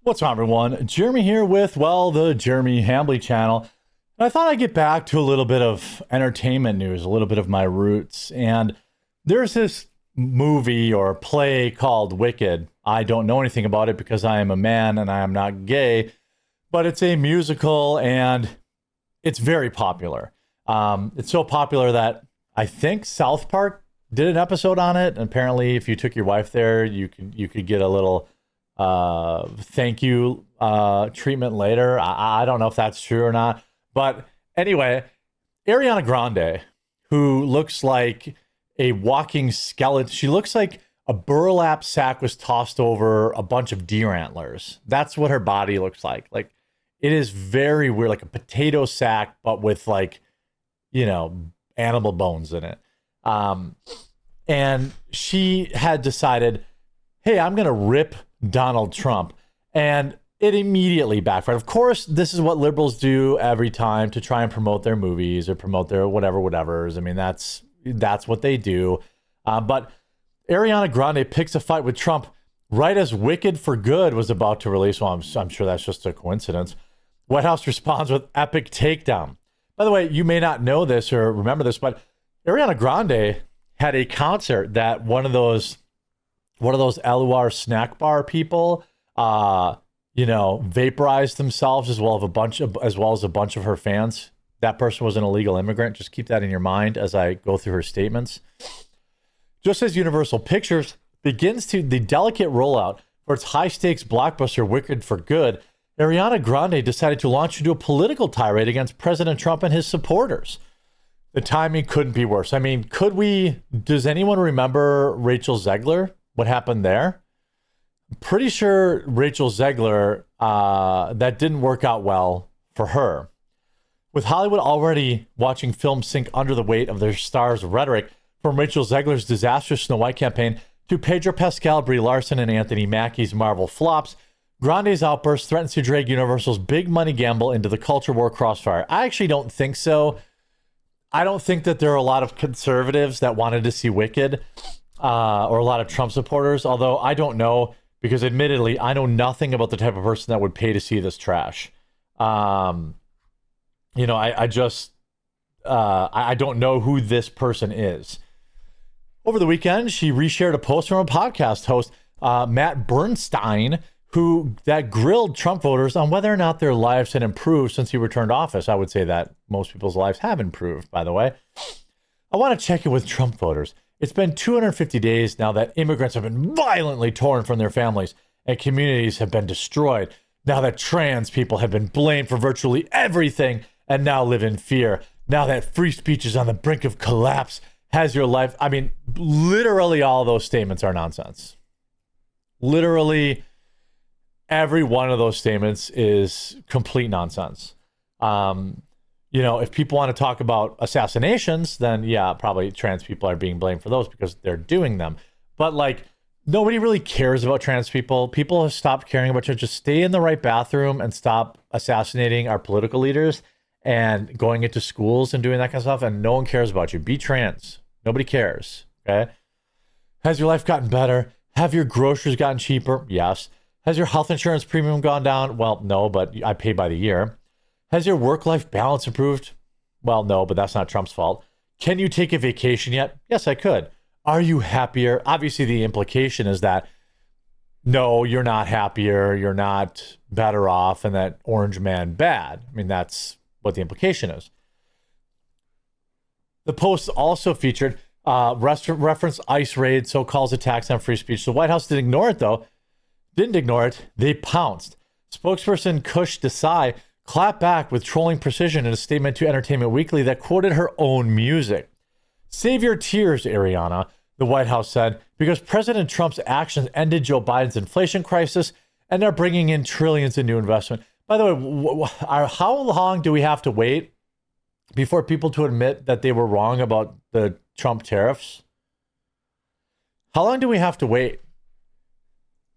What's up, everyone? Jeremy here with, the Jeremy Hambley channel. And I thought I'd get back to a little bit of entertainment news, a little bit of my roots. And there's this movie or play called Wicked. I don't know anything about it because I am a man and I am not gay, but it's a musical and it's very popular. It's so popular that I think South Park did an episode on it. And apparently, if you took your wife there, you could get a little thank you treatment later. I don't know if that's true or not, but anyway, Ariana Grande, who looks like a walking skeleton, she looks like a burlap sack was tossed over a bunch of deer antlers. That's what her body looks like. Like, it is very weird, like a potato sack, but with, like, animal bones in it. And she had decided, hey, I'm gonna rip Donald Trump, and it immediately backfired. Of course, this is what liberals do every time to try and promote their movies or promote their whatevers. I mean, that's what they do. But Ariana Grande picks a fight with Trump right as Wicked for Good was about to release. Well, I'm sure that's just a coincidence. White House responds with epic takedown. By the way, you may not know this or remember this, but Ariana Grande had a concert that one of those LUR snack bar people, vaporized themselves as well as a bunch of her fans. That person was an illegal immigrant. Just keep that in your mind as I go through her statements. Just as Universal Pictures begins the delicate rollout for its high-stakes blockbuster Wicked for Good, Ariana Grande decided to launch into a political tirade against President Trump and his supporters. The timing couldn't be worse. I mean, does anyone remember Rachel Zegler? What happened there? I'm pretty sure Rachel Zegler, that didn't work out well for her. With Hollywood already watching films sink under the weight of their stars' rhetoric, from Rachel Zegler's disastrous Snow White campaign to Pedro Pascal, Brie Larson, and Anthony Mackie's Marvel flops, Grande's outburst threatens to drag Universal's big money gamble into the culture war crossfire. I actually don't think so. I don't think that there are a lot of conservatives that wanted to see Wicked. Or a lot of Trump supporters, although I don't know, because admittedly, I know nothing about the type of person that would pay to see this trash. I don't know who this person is. Over the weekend, she reshared a post from a podcast host, Matt Bernstein, that grilled Trump voters on whether or not their lives had improved since he returned to office. I would say that most people's lives have improved, by the way. I want to check in with Trump voters. It's been 250 days now that immigrants have been violently torn from their families and communities have been destroyed. Now that trans people have been blamed for virtually everything and now live in fear. Now that free speech is on the brink of collapse. Has your life... I mean, literally all those statements are nonsense. Literally every one of those statements is complete nonsense. If people want to talk about assassinations, then yeah, probably trans people are being blamed for those because they're doing them. But like, nobody really cares about trans people. People have stopped caring about you. Just stay in the right bathroom and stop assassinating our political leaders and going into schools and doing that kind of stuff. And no one cares about you. Be trans. Nobody cares. Okay. Has your life gotten better? Have your groceries gotten cheaper? Yes. Has your health insurance premium gone down? Well, no, but I pay by the year. Has your work-life balance improved? Well, no, but that's not Trump's fault. Can you take a vacation yet? Yes, I could. Are you happier? Obviously, the implication is that, no, you're not happier, you're not better off, and that orange man bad. I mean, that's what the implication is. The post also featured reference ICE raid, so-called attacks on free speech. The White House didn't ignore it, though. Didn't ignore it. They pounced. Spokesperson Kush Desai clapped back with trolling precision in a statement to Entertainment Weekly that quoted her own music. Save your tears, Ariana, the White House said, because President Trump's actions ended Joe Biden's inflation crisis and they're bringing in trillions in new investment. By the way, how long do we have to wait before people to admit that they were wrong about the Trump tariffs? How long do we have to wait?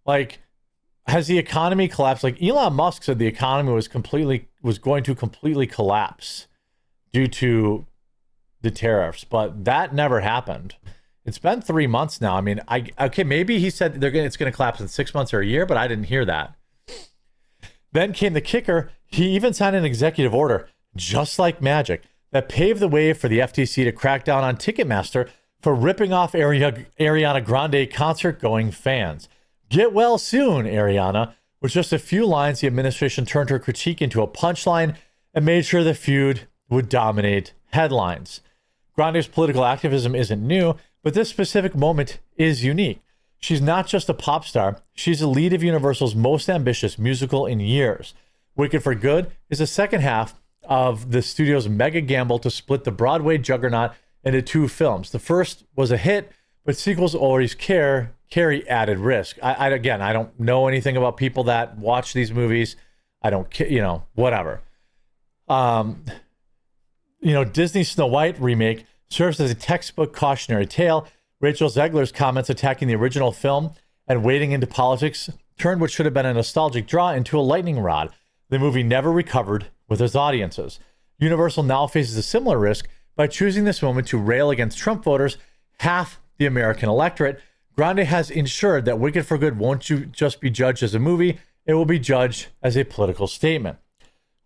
Like, has the economy collapsed? Like, Elon Musk said the economy was going to completely collapse due to the tariffs, but that never happened. It's been 3 months now. I mean, okay, maybe he said it's going to collapse in 6 months or a year, but I didn't hear that. Then came the kicker. He even signed an executive order, just like magic, that paved the way for the FTC to crack down on Ticketmaster for ripping off Ariana Grande concert-going fans. Get well soon, Ariana. With just a few lines, the administration turned her critique into a punchline and made sure the feud would dominate headlines. Grande's political activism isn't new, but this specific moment is unique. She's not just a pop star, she's the lead of Universal's most ambitious musical in years. Wicked for Good is the second half of the studio's mega gamble to split the Broadway juggernaut into 2 films. The first was a hit, but sequels always carry added risk. I don't know anything about people that watch these movies. I don't, whatever. Disney's Snow White remake serves as a textbook cautionary tale. Rachel Zegler's comments attacking the original film and wading into politics turned what should have been a nostalgic draw into a lightning rod. The movie never recovered with its audiences. Universal now faces a similar risk by choosing this moment to rail against Trump voters, half the American electorate. Grande has ensured that Wicked for Good won't just be judged as a movie, it will be judged as a political statement.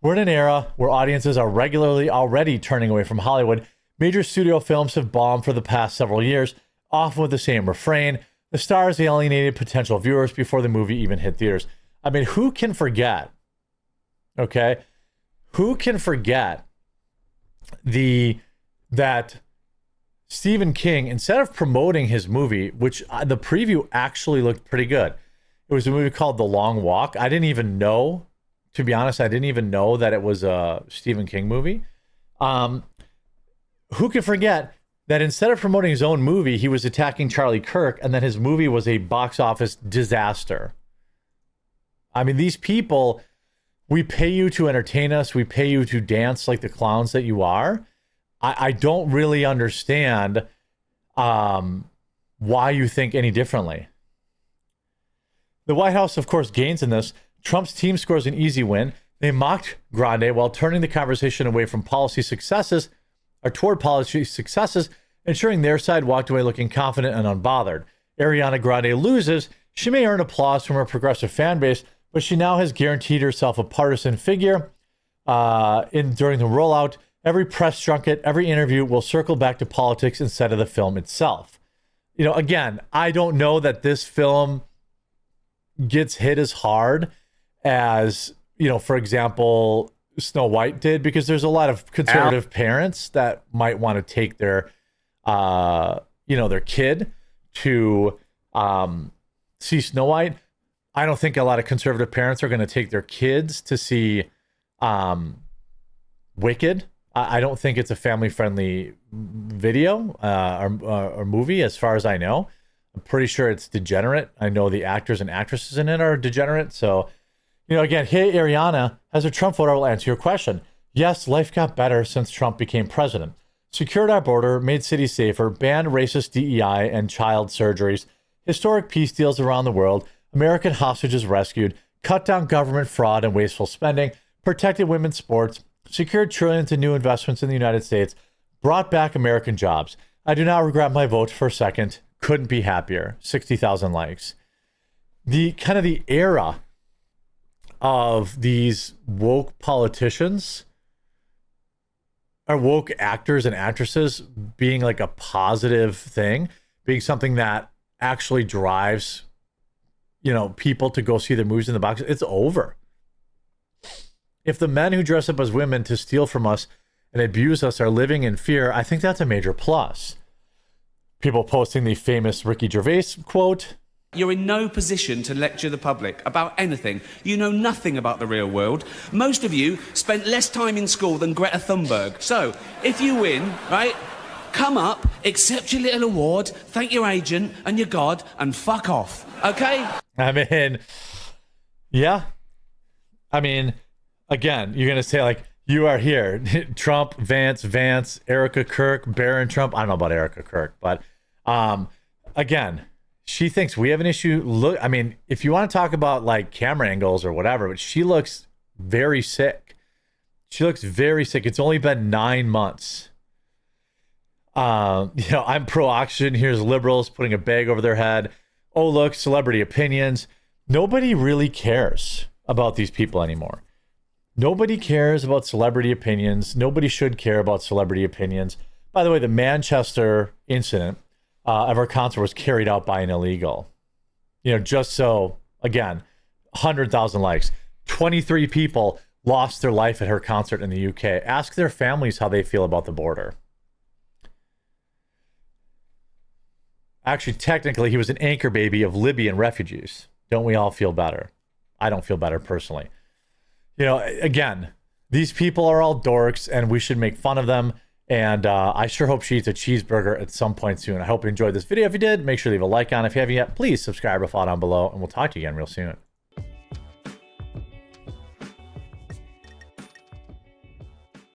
We're in an era where audiences are regularly already turning away from Hollywood. Major studio films have bombed for the past several years, often with the same refrain. The stars alienated potential viewers before the movie even hit theaters. I mean, who can forget? Okay? Who can forget that Stephen King, instead of promoting his movie, which the preview actually looked pretty good. It was a movie called The Long Walk. I didn't even know, to be honest, that it was a Stephen King movie. Who could forget that instead of promoting his own movie, he was attacking Charlie Kirk, and that his movie was a box office disaster. I mean, these people, we pay you to entertain us. We pay you to dance like the clowns that you are. I don't really understand why you think any differently. The White House, of course, gains in this. Trump's team scores an easy win. They mocked Grande while turning the conversation away from policy successes, or toward policy successes, ensuring their side walked away looking confident and unbothered. Ariana Grande loses. She may earn applause from her progressive fan base, but she now has guaranteed herself a partisan figure during the rollout. Every press junket, every interview will circle back to politics instead of the film itself. Again, I don't know that this film gets hit as hard as, for example, Snow White did, because there's a lot of conservative parents that might want to take their kid to see Snow White. I don't think a lot of conservative parents are going to take their kids to see Wicked. I don't think it's a family-friendly video or movie, as far as I know. I'm pretty sure it's degenerate. I know the actors and actresses in it are degenerate. So, again, hey, Ariana, as a Trump voter, I will answer your question. Yes, life got better since Trump became president. Secured our border, made cities safer, banned racist DEI and child surgeries, historic peace deals around the world, American hostages rescued, cut down government fraud and wasteful spending, protected women's sports, secured trillions in new investments in the United States, brought back American jobs. I do not regret my vote for a second. Couldn't be happier. 60,000 likes. The era of these woke politicians or woke actors and actresses being like a positive thing, being something that actually drives, people to go see their movies in the box, it's over. If the men who dress up as women to steal from us and abuse us are living in fear, I think that's a major plus. People posting the famous Ricky Gervais quote. You're in no position to lecture the public about anything. You know nothing about the real world. Most of you spent less time in school than Greta Thunberg. So, if you win, right, come up, accept your little award, thank your agent and your God, and fuck off, okay? Yeah. Again, you're going to say, like, you are here. Trump, Vance, Erica Kirk, Barron Trump. I don't know about Erica Kirk, but again, she thinks we have an issue. Look, if you want to talk about like camera angles or whatever, but she looks very sick. It's only been 9 months. I'm pro-oxygen. Here's liberals putting a bag over their head. Oh, look, celebrity opinions. Nobody really cares. about these people anymore. Nobody cares about celebrity opinions. Nobody should care about celebrity opinions. By the way, the Manchester incident of her concert was carried out by an illegal. You know, just so, again, 100,000 likes. 23 people lost their life at her concert in the UK. Ask their families how they feel about the border. Actually, technically, he was an anchor baby of Libyan refugees. Don't we all feel better? I don't feel better personally. You know, again, these people are all dorks and we should make fun of them. And I sure hope she eats a cheeseburger at some point soon. I hope you enjoyed this video. If you did, make sure to leave a like on it. If you haven't yet, please subscribe or follow down below. And we'll talk to you again real soon.